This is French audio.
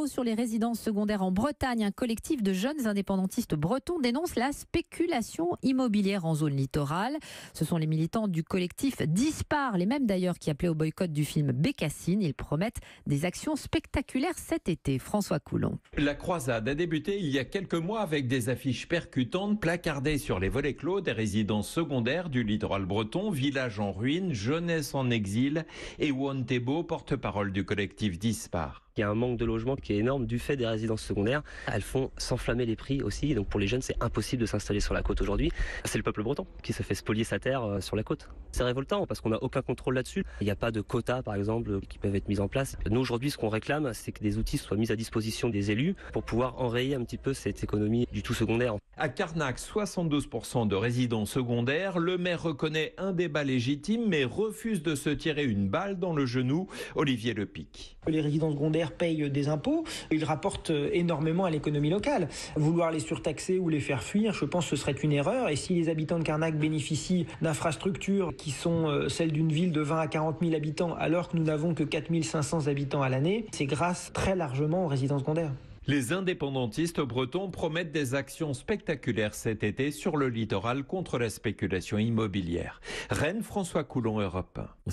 chaos sur les résidences secondaires en Bretagne. Un collectif de jeunes indépendantistes bretons dénonce la spéculation immobilière en zone littorale. Ce sont les militants du collectif Dispar, les mêmes d'ailleurs qui appelaient au boycott du film Bécassine. Ils promettent des actions spectaculaires cet été. François Coulon. La croisade a débuté il y a quelques mois avec des affiches percutantes placardées sur les volets clos des résidences secondaires du littoral breton, village en ruine, jeunesse en exil et Wontebo, porte-parole du collectif Dispar. Il y a un manque de logement qui est énorme du fait des résidences secondaires. Elles font s'enflammer les prix aussi. Donc pour les jeunes, c'est impossible de s'installer sur la côte aujourd'hui. C'est le peuple breton qui se fait spolier sa terre sur la côte. C'est révoltant parce qu'on n'a aucun contrôle là-dessus. Il n'y a pas de quotas, par exemple, qui peuvent être mis en place. Nous, aujourd'hui, ce qu'on réclame, c'est que des outils soient mis à disposition des élus pour pouvoir enrayer un petit peu cette économie du tout secondaire. À Carnac, 72% de résidents secondaires. Le maire reconnaît un débat légitime, mais refuse de se tirer une balle dans le genou. Olivier Lepic. Les résidents secondaires payent des impôts, ils rapportent énormément à l'économie locale. Vouloir les surtaxer ou les faire fuir, je pense que ce serait une erreur. Et si les habitants de Carnac bénéficient d'infrastructures qui sont celles d'une ville de 20 à 40 000 habitants, alors que nous n'avons que 4 500 habitants à l'année, c'est grâce très largement aux résidents secondaires. Les indépendantistes bretons promettent des actions spectaculaires cet été sur le littoral contre la spéculation immobilière. Rennes, François Coulon, Europe 1.